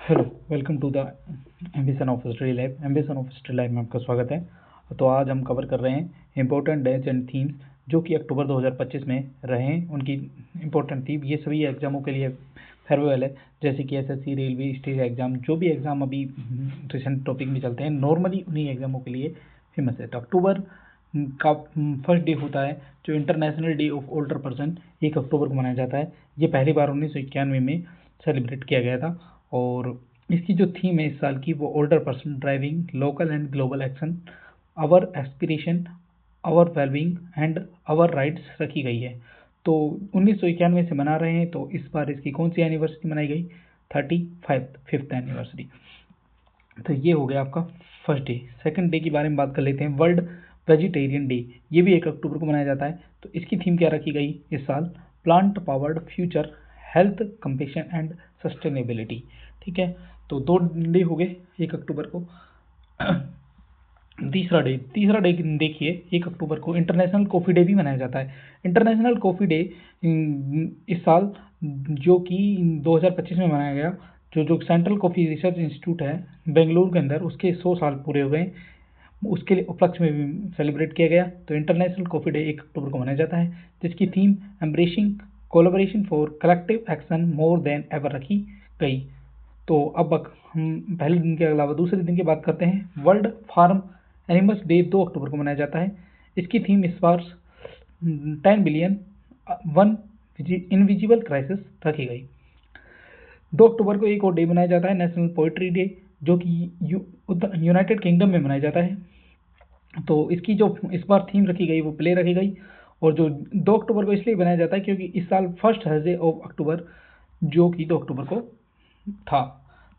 Hello, welcome to the ambition of study life. Ambition of study life में आपका स्वागत है। तो आज हम कवर कर रहे हैं इंपॉर्टेंट डेज एंड थीम्स जो कि अक्टूबर 2025 में रहे हैं। उनकी इंपॉर्टेंट थीम ये सभी एग्जामों के लिए फेयरवेल है, जैसे कि एसएससी, रेलवे, स्टेट एग्जाम, जो भी एग्जाम अभी रिसेंट टॉपिक में चलते हैं नॉर्मली उन्हीं एग्जामों के लिए फेमस है। तो अक्टूबर का फर्स्ट डे होता है जो international day of older person, 1 अक्टूबर को मनाया जाता है। ये पहली बार 1991 में सेलिब्रेट किया गया था और इसकी जो थीम है इस साल की वो older person driving local and global action, our aspiration, our wellbeing and our rights रखी गई है। तो 1991 से मना रहे हैं। तो इस बार इसकी कौन सी एनिवर्सरी मनाई गई? 35th anniversary. तो ये हो गया आपका फर्स्ट डे। सेकंड डे के बारे में बात कर लेते हैं, वर्ल्ड वेजिटेरियन डे। ये भी 1 अक्टूबर को मनाया जाता है। तो इसकी थीम क्या रखी गई इस साल? Plant powered future, health, compassion and sustainability. ठीक है, तो 2 डे हो गए 1 अक्टूबर को। तीसरा डे देखिए, 1 अक्टूबर को इंटरनेशनल कॉफ़ी डे भी मनाया जाता है। इंटरनेशनल कॉफ़ी डे इस साल जो कि 2025 में मनाया गया, जो सेंट्रल कॉफ़ी रिसर्च इंस्टीट्यूट है बेंगलुरु के अंदर, उसके 100 साल पूरे हो गए, उसके लिए उपलक्ष्य में भी सेलिब्रेट किया गया। तो इंटरनेशनल कॉफ़ी डे 1 अक्टूबर को मनाया जाता है, जिसकी theme embracing collaboration for collective action more than ever रखी गई। तो अब हम पहले दिन के अलावा दूसरे दिन की बात करते हैं। वर्ल्ड फार्म एनिमल्स डे 2 अक्टूबर को मनाया जाता है। इसकी थीम इस बार 10 बिलियन 1 इनविजिबल क्राइसिस रखी गई। 2 अक्टूबर को एक और डे मनाया जाता है, नेशनल पोइट्री डे, जो कि यूनाइटेड किंगडम में मनाया जाता है। तो इसकी जो इस बार थीम रखी गई वो प्ले रखी गई। और जो 2 अक्टूबर को इसलिए बनाया जाता है क्योंकि इस साल फर्स्ट थर्सडे ऑफ अक्टूबर जो कि 2 अक्टूबर को था।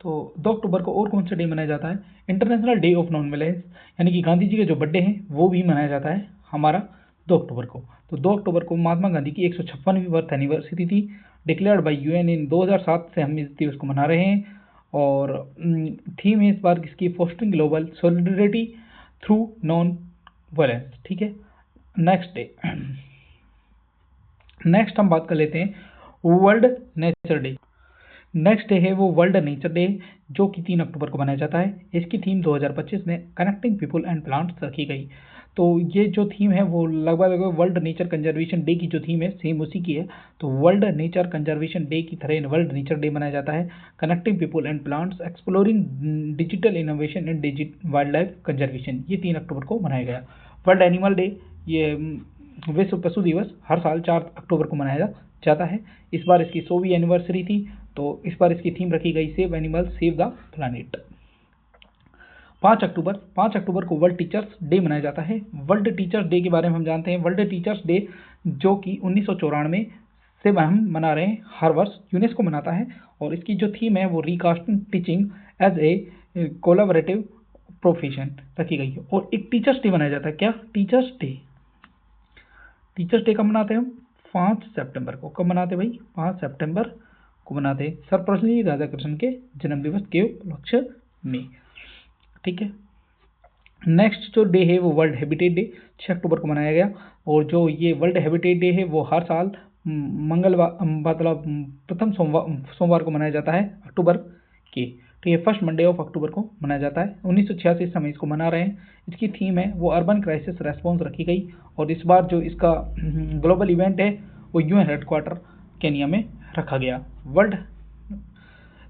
तो 2 अक्टूबर को और कौन सा डे मनाया जाता है? International day of non violence, यानी कि गांधी जी के जो बर्थडे हैं वो भी मनाया जाता है हमारा 2 अक्टूबर को। तो 2 अक्टूबर को महात्मा गांधी की 156वीं बर्थ एनिवर्सरी थी, डिक्लेयर्ड बाय यूएन इन 2007 से हम इस दिवस को मना रहे हैं। और थीम है इस बार किसकी? Fostering global solidarity through non violence. ठीक है, नेक्स्ट हम बात कर लेते हैं world nature day. Next day है वो वर्ल्ड नेचर डे, जो कि 3 अक्टूबर को मनाया जाता है। इसकी थीम 2025 में कनेक्टिंग पीपल एंड प्लांट्स रखी गई। तो ये जो थीम है वो लगभग वर्ल्ड नेचर कंजर्वेशन डे की जो थीम है सेम उसी की है। तो वर्ल्ड नेचर कंजर्वेशन डे की तरह वर्ल्ड नेचर डे मनाया जाता है। Connecting people and plants, exploring digital innovation and wild life conservation, ये 3 अक्टूबर को मनाया गया। वर्ल्ड एनिमल डे, ये विश्व पशु दिवस हर साल 4 अक्टूबर को मनाया जाता है। इस बार इसकी 100वीं एनिवर्सरी थी। तो इस बार इसकी थीम रखी गई save animal save the planet. 5 अक्टूबर को वर्ल्ड टीचर्स डे मनाया जाता है। वर्ल्ड टीचर्स डे के बारे में हम जानते हैं। वर्ल्ड टीचर्स डे जो कि 1994 से हम मना रहे हैं, हर वर्ष यूनेस्को मनाता है। और इसकी जो थीम है वो recasting teaching as a collaborative profession रखी गई है। और एक टीचर्स डे मनाया जाता है। क्या? टीचर्स डे कब मनाते हैं हम? 5 सितंबर को। कब मनाते भाई? 5 सितंबर को मनाते हैं, सर्वपल्ली राधाकृष्णन के जन्म दिवस के उपलक्ष्य में। ठीक है, नेक्स्ट जो डे है वो वर्ल्ड हैबिटेट डे 6 अक्टूबर को मनाया गया। और जो ये वर्ल्ड हैबिटेट डे है वो हर साल मंगलवार मतलब प्रथम सोमवार को मनाया जाता है अक्टूबर के। तो ये फर्स्ट मंडे ऑफ अक्टूबर को मनाया जाता है। 1986 से हम इसको मना रहे हैं। इसकी थीम है वो अर्बन क्राइसिस रेस्पॉन्स रखी गई। और इस बार जो इसका ग्लोबल इवेंट है वो यूएन हेडक्वार्टर केनिया में रखा गया।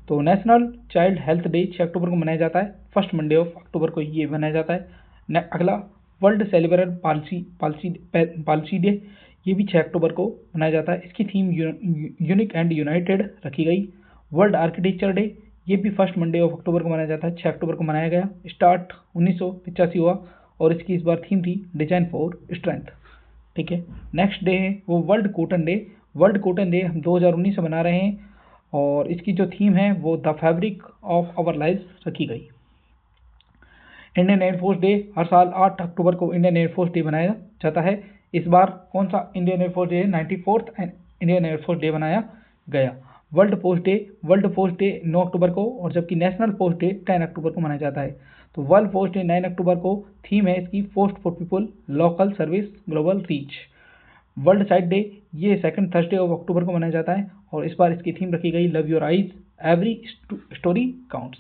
तो नेशनल चाइल्ड हेल्थ डे 6 अक्टूबर को मनाया जाता है। फर्स्ट मंडे ऑफ अक्टूबर को ये मनाया जाता है। अगला वर्ल्ड सेलिब्रेट पालिसी डे, ये भी 6 अक्टूबर को मनाया जाता है। इसकी थीम यूनिक एंड यूनाइटेड रखी गई। वर्ल्ड आर्किटेक्चर डे, ये भी फर्स्ट मंडे ऑफ अक्टूबर को मनाया जाता है। 6 अक्टूबर को मनाया गया। स्टार्ट 1985 हुआ और इसकी इस बार थीम थी डिजाइन फॉर स्ट्रेंथ। ठीक है, नेक्स्ट डे है वो world cotton day. World cotton day हम 2019 से मना रहे हैं और इसकी जो थीम है वो the fabric of our life रखी गई। इंडियन एयरफोर्स डे, हर साल 8 अक्टूबर को इंडियन एयरफोर्स डे मनाया जाता है। इस बार कौन सा Indian air force day? 94th Indian air force day मनाया गया। वर्ल्ड पोस्ट डे 9 अक्टूबर को, और जबकि नेशनल पोस्ट डे 10 अक्टूबर को मनाया जाता है। तो वर्ल्ड पोस्ट डे 9 अक्टूबर को, थीम है इसकी post for people, local service, global reach. World site day, ये सेकंड थर्सडे ऑफ अक्टूबर को मनाया जाता है और इस बार इसकी थीम रखी गई love your eyes every story counts.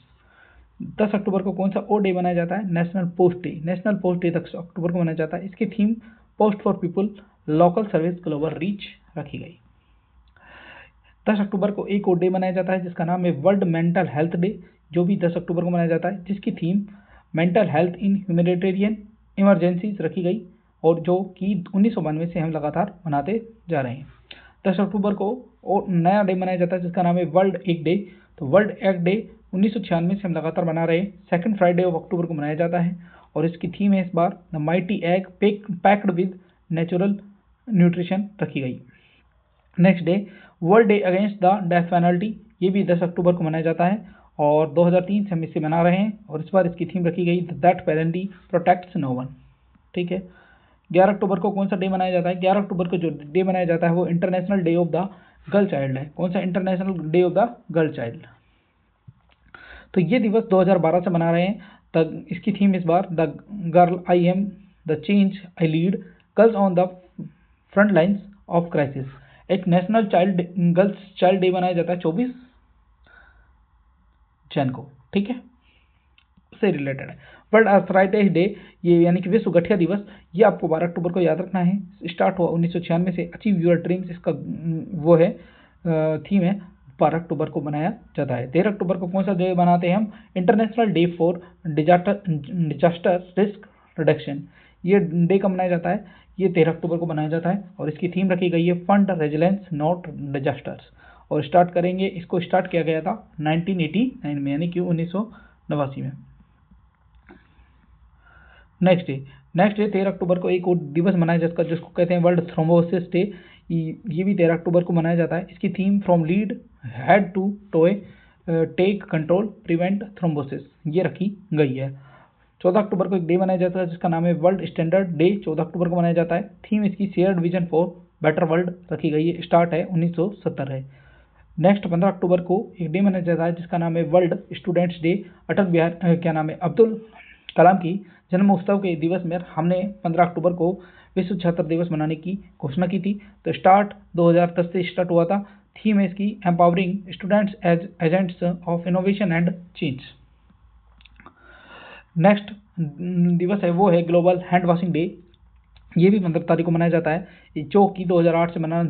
10 अक्टूबर को कौन सा और डे मनाया जाता है? National post day. National post day 10 अक्टूबर को मनाया जाता है। इसकी theme post for people, local service, global reach रखी गई। 10 अक्टूबर को एक और डे मनाया जाता है जिसका नाम है वर्ल्ड मेंटल हेल्थ डे, जो भी 10 अक्टूबर को मनाया जाता है, जिसकी थीम मेंटल हेल्थ इन ह्यूमैनिटेरियन इमरजेंसीज रखी गई और जो कि 1992 से हम लगातार मनाते जा रहे हैं। 10 अक्टूबर को और नया डे मनाया जाता है जिसका नाम है वर्ल्ड एग डे। तो वर्ल्ड एग डे 1996 से हम लगातार मना रहे हैं। सेकंड फ्राइडे ऑफ अक्टूबर को मनाया जाता है और इसकी थीम है इस बार the mighty egg packed with natural nutrition रखी गई। Next day world day against the death penalty, ये भी 10 अक्टूबर को मनाया जाता है और 2003 से हम इसे मना रहे हैं और इस बार इसकी थीम रखी गई the death penalty protects no one. ठीक है। 11 अक्टूबर को कौन सा डे मनाया जाता है? 11 अक्टूबर को जो डे मनाया जाता है वो international day of the girl child है। कौन सा? International day of the girl child. तो ये दिवस 2012 से मना रहे हैं। तब इसकी थीम इस बार the girl I am the change I lead, girls on the front lines of crisis. एक नेशनल गर्ल्स चाइल्ड डे मनाया जाता है 24 जन को। ठीक है, से रिलेटेड है। वर्ल्ड आर्थराइटिस डे, ये यानी कि विश्व गठिया दिवस, ये आपको 12 अक्टूबर को याद रखना है। स्टार्ट हुआ 1996 से। अचीव योर ड्रीम्स इसका वो है थीम है, 12 अक्टूबर को मनाया जाता है। 13 अक्टूबर को कौन सा डे मनाते हैं हम? International day for disaster risk reduction. ये डे कब मनाया जाता है? ये 13 अक्टूबर को मनाया जाता है और इसकी थीम रखी गई है फंड रेजिलेंस नॉट डिजास्टर्स। और स्टार्ट करेंगे, इसको स्टार्ट किया गया था 1989 में, यानी कि 1989 में। नेक्स्ट डे 13 अक्टूबर को एक और दिवस मनाया जाता है जिसको कहते हैं वर्ल्ड थ्रोम्बोसिस डे। ये भी 13 अक्टूबर को मनाया जाता है। इसकी theme from lead head to toe take control prevent thrombosis, ये रखी गई है। 14 अक्टूबर को एक डे मनाया जाता है जिसका नाम है वर्ल्ड स्टैंडर्ड डे। 14 अक्टूबर को मनाया जाता है। थीम इसकी shared vision for better world रखी गई है। स्टार्ट है 1970 है। नेक्स्ट 15 अक्टूबर को एक डे मनाया जाता है जिसका नाम है world students day. Abdul Kalam की जन्म उत्सव के दिवस में हमने 15 अक्टूबर को विश्व छात्र दिवस मनाने की घोषणा की थी। तो स्टार्ट 2010 से स्टार्ट हुआ था। थीम है इसकी empowering students as agents of innovation and change. Next दिवस है वो है ग्लोबल हैंड वॉशिंग डे। ये भी 15 तारीख को मनाया जाता है, जो कि 2008 से मनाना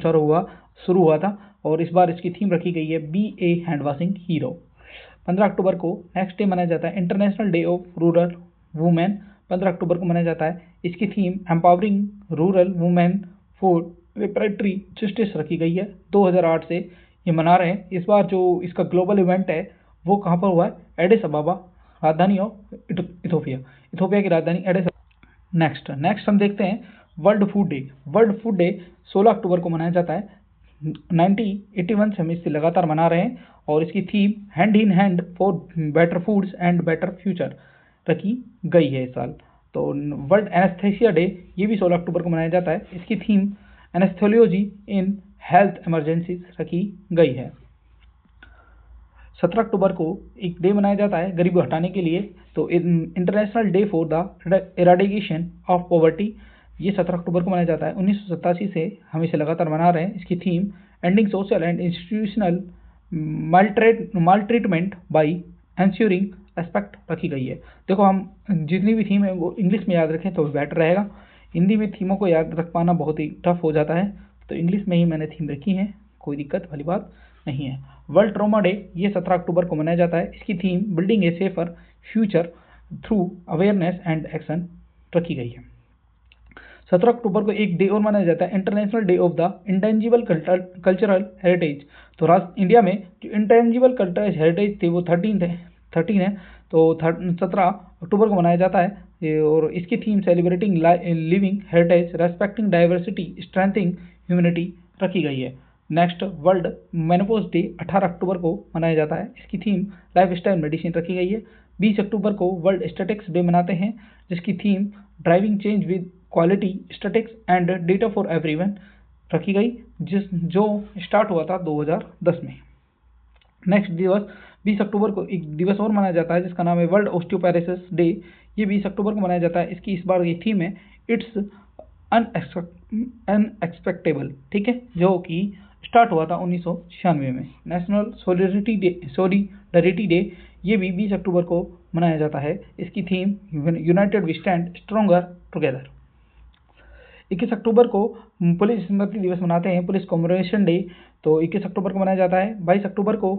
शुरू हुआ था और इस बार इसकी थीम रखी गई है be a hand washing hero. 15 अक्टूबर को नेक्स्ट डे मनाया जाता है international day of rural women. 15 अक्टूबर को मनाया जाता है। इसकी theme empowering rural women for reparatory justice रखी गई है। 2008 से ये मना रहे हैं। इस बार जो इसका ग्लोबल इवेंट है वो कहाँ पर हुआ है? एडिस अबाबा, राजधानी ऑफ इथोपिया की राजधानी एडिस। नेक्स्ट हम देखते हैं world food day. World food day 16 अक्टूबर को मनाया जाता है। 1981 से हम इससे लगातार मना रहे हैं और इसकी theme hand in hand for better foods and better future रखी गई है इस साल। तो वर्ल्ड एनेस्थेसिया डे, ये भी 16 अक्टूबर को मनाया जाता है। इसकी थीम एनेस्थेलियोलॉजी इन हेल्थ इमरजेंसीज रखी गई है। 17 अक्टूबर को एक डे मनाया जाता है गरीबी हटाने के लिए, तो international day for the eradication of poverty, ये 17 अक्टूबर को मनाया जाता है। 1987 से हम इसे लगातार मना रहे हैं। इसकी theme ending social and institutional maltreatment by ensuring respect रखी गई है। देखो, हम जितनी भी थीम है वो इंग्लिश में याद रखें तो बेटर रहेगा। हिंदी में थीमों को याद रख पाना बहुत ही टफ हो जाता है, तो इंग्लिश में ही मैंने थीम रखी है, कोई दिक्कत वाली बात नहीं है। वर्ल्ड ट्रॉमा डे, ये 17 अक्टूबर को मनाया जाता है। इसकी theme building A safer future through awareness and action रखी गई है। 17 अक्टूबर को एक डे और मनाया जाता है international day of the intangible cultural heritage. तो इंडिया में जो इंटेंजिबल कल्चरल हेरिटेज थे वो 13 है, तो 17 अक्टूबर को मनाया जाता है और इसकी theme celebrating living heritage respecting diversity strengthening humanity रखी गई है। नेक्स्ट वर्ल्ड मेनोपॉज डे 18 अक्टूबर को मनाया जाता है। इसकी थीम लाइफ स्टाइल मेडिसिन रखी गई है। 20 अक्टूबर को वर्ल्ड स्टैटिक्स डे मनाते हैं जिसकी theme driving change with quality statics and data for everyone रखी गई, जो स्टार्ट हुआ था 2010 में। नेक्स्ट दिवस 20 अक्टूबर को एक दिवस और मनाया जाता है जिसका नाम है वर्ल्ड ऑस्टियोपैरेसिस डे। ये 20 अक्टूबर को मनाया जाता है। इसकी इस बार की थीम है इट्स अनएक्सपेक्टेबल, ठीक है, जो कि स्टार्ट हुआ था 1996 में। नेशनल सॉलिडरिटी डे ये भी 20 अक्टूबर को मनाया जाता है। इसकी theme united we stand stronger together. 21 अक्टूबर को पुलिस स्मृति दिवस मनाते हैं, पुलिस कॉमेमोरेशन डे, तो 21 अक्टूबर को मनाया जाता है। 22 अक्टूबर को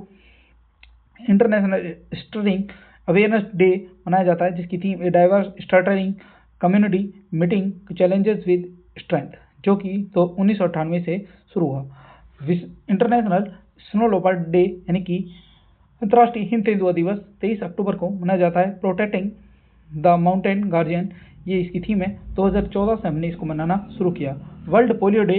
इंटरनेशनल स्टटरिंग अवेयरनेस डे मनाया जाता है, जिसकी theme a diverse stuttering community meeting challenges with strength, जो कि तो 1998 से शुरू हुआ। इंटरनेशनल स्नो लेपर्ड डे यानी कि अंतर्राष्ट्रीय हिम तेंदुआ दिवस 23 अक्टूबर को मनाया जाता है। प्रोटेक्टिंग द माउंटेन गार्जियन ये इसकी थीम है। 2014 से हमने इसको मनाना शुरू किया। वर्ल्ड पोलियो डे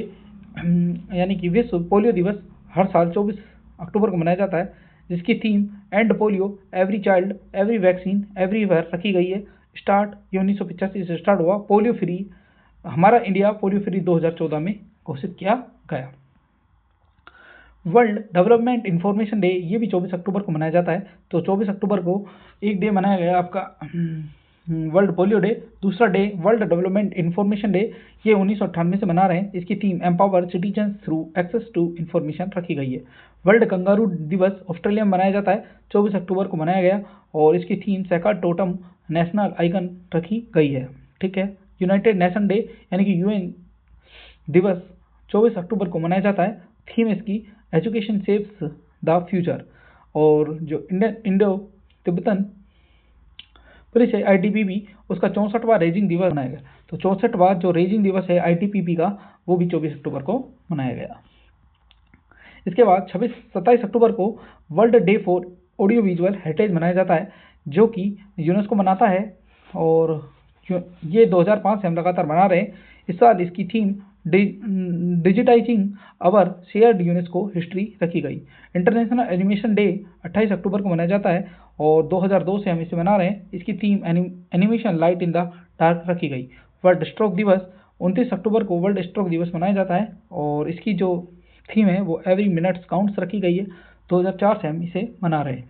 यानी कि विश्व पोलियो दिवस हर साल 24 अक्टूबर को मनाया जाता है, जिसकी theme and polio every child every vaccine everywhere रखी गई है। स्टार्ट ये 1985 से स्टार्ट हुआ। पोलियो फ्री हमारा इंडिया पोलियो फ्री 2014 में घोषित किया गया। वर्ल्ड डेवलपमेंट इंफॉर्मेशन डे ये भी 24 अक्टूबर को मनाया जाता है। तो 24 अक्टूबर को एक डे मनाया गया आपका वर्ल्ड पोलियो डे। दूसरा day world development information day ये 1998 से मना रहे हैं। इसकी theme empower citizen through access to information रखी गई है। वर्ल्ड कंगारू दिवस ऑस्ट्रेलिया में मनाया जाता है, 24 अक्टूबर को मनाया गया और इसकी theme Saika totem national icon रखी गई है। ठीक है। यूनाइटेड नेशन डे यानी कि यूएन दिवस 24 अक्टूबर को मनाया जाता है। थीम इसकी एजुकेशन सेव्स द फ्यूचर। और जो इंडो तिब्बतन पुलिस है ITBP उसका 64वां रेजिंग दिवस मनाया गया। तो 64वां जो रेजिंग दिवस है ITBP का वो भी 24 अक्टूबर को मनाया गया। इसके बाद 27 अक्टूबर को world day for audio visual heritage मनाया जाता है, जो कि यूनेस्को मनाता है और ये 2005 से हम लगातार मना रहे हैं। इस साल इसकी theme digitising our shared UNESCO history रखी गई। इंटरनेशनल एनिमेशन डे 28 अक्टूबर को मनाया जाता है और 2002 से हम इसे मना रहे हैं। इसकी theme animation light in the dark रखी गई। वर्ल्ड स्ट्रोक दिवस 29 अक्टूबर को वर्ल्ड स्ट्रोक दिवस मनाया जाता है और इसकी जो थीम है वो एवरी मिनट्स काउंट्स रखी गई है। 2004 से हम इसे मना रहे हैं।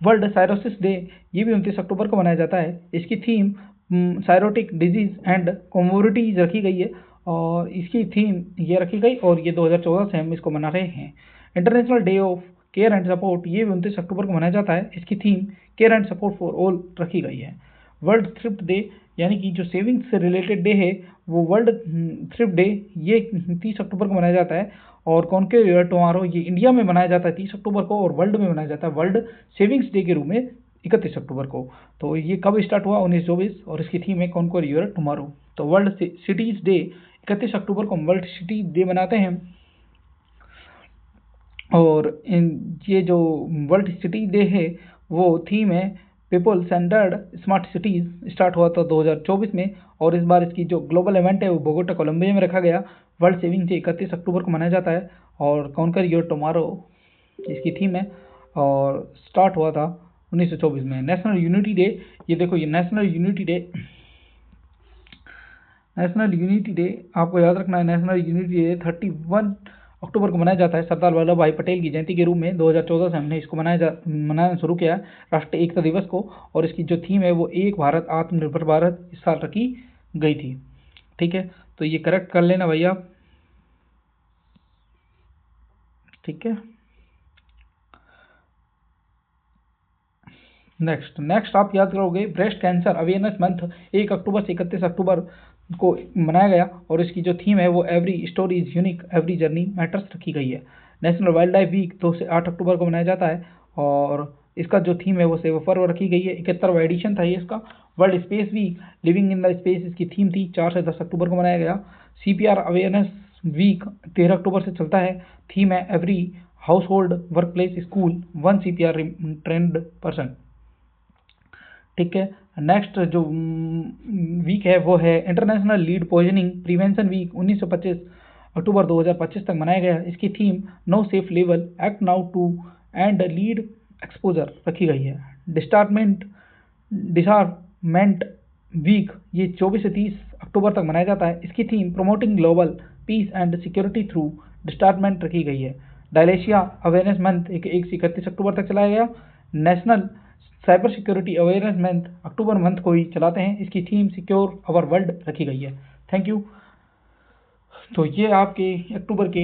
वर्ल्ड साइरोसिस डे ये भी 29 अक्टूबर को मनाया जाता है। इसकी थीम साइरोटिक डिजीज एंड कॉमोरिटीज रखी गई है और इसकी थीम ये रखी गई और ये 2014 से हम इसको मना रहे हैं। International day of care and support ये भी 29 अक्टूबर को मनाया जाता है। इसकी theme care and support for all रखी गई है। वर्ल्ड थ्रिफ्ट डे यानी कि जो सेविंग्स से रिलेटेड डे है वो वर्ल्ड थ्रिफ्ट डे ये 30 अक्टूबर को मनाया जाता है और कॉन्क्लेव टुमारो ये इंडिया में मनाया जाता है 30 अक्टूबर को और वर्ल्ड में मनाया जाता है वर्ल्ड सेविंग्स डे के रूप में 31 अक्टूबर को। तो ये कब स्टार्ट हुआ 1924 और इसकी थीम है कॉन्क्लेव यूर टुमारो। तो वर्ल्ड सिटीज डे 31 अक्टूबर को हम वर्ल्ड सिटी डे मनाते हैं और ये जो वर्ल्ड सिटी डे है वो थीम है people centred smart cities. Start हुआ था 2024 में और इस बार इसकी जो ग्लोबल इवेंट है वो बोगोटा कोलंबिया में रखा गया। वर्ल्ड सेविंग डे 31 अक्टूबर को मनाया जाता है और कॉन्कर योर टुमारो इसकी थीम है और स्टार्ट हुआ था 1924 में। नेशनल यूनिटी डे ये देखो ये नेशनल यूनिटी डे आपको याद रखना है। नेशनल यूनिटी डे 31 अक्टूबर को मनाया जाता है सरदार वल्लभ भाई पटेल की जयंती के रूप में। 2014 से हमने इसको मनाना शुरू किया राष्ट्रीय एकता दिवस को और इसकी जो थीम है वो एक भारत आत्मनिर्भर भारत इस साल रखी गई थी। ठीक है, तो ये करेक्ट कर लेना भैया। ठीक है, नेक्स्ट आप याद करोगे ब्रेस्ट कैंसर अवेयरनेस मंथ 1 अक्टूबर से 31 अक्टूबर को मनाया गया और इसकी जो थीम है वो every story is unique every journey matters रखी गई है। नेशनल वाइल्ड लाइफ वीक 2 से 8 अक्टूबर को मनाया जाता है और इसका जो थीम है वो सेव फॉर रखी गई है। 71वां एडिशन था ये इसका। World space week living in the space इसकी थीम थी। 4 से 10 अक्टूबर को मनाया गया। CPR अवेयरनेस वीक 13 अक्टूबर से चलता है। थीम है every household workplace school 1 CPR trained person. ठीक है, नेक्स्ट जो वीक है वो है international lead poisoning prevention week 19 से 25 अक्टूबर 2025 तक मनाया गया। इसकी theme no safe level act now to end lead exposure रखी गई है। डिसार्मेंट वीक ये 24 से 30 अक्टूबर तक मनाया जाता है। इसकी theme promoting global peace and security through disarmament रखी गई है। डायलेशिया अवेयरनेस मंथ 1 से 31 अक्टूबर तक चलाया गया। National cyber security awareness month अक्टूबर मंथ को ही चलाते हैं। इसकी थीम सिक्योर आवर वर्ल्ड रखी गई है। Thank you. तो ये आपके अक्टूबर के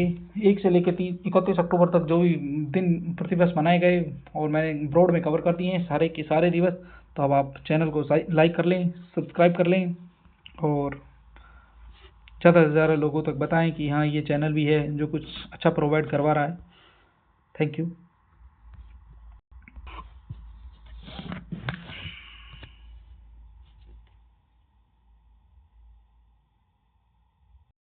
1 से लेकर 31 अक्टूबर तक जो भी दिन प्रतिवर्ष मनाए गए और मैंने ब्रॉड में कवर कर दिए हैं सारे के सारे दिवस। तो अब आप चैनल को लाइक कर लें, सब्सक्राइब कर लें और ज़्यादा से ज़्यादा लोगों तक बताएं कि हाँ ये चैनल भी है जो कुछ अच्छा प्रोवाइड करवा रहा है। Thank you.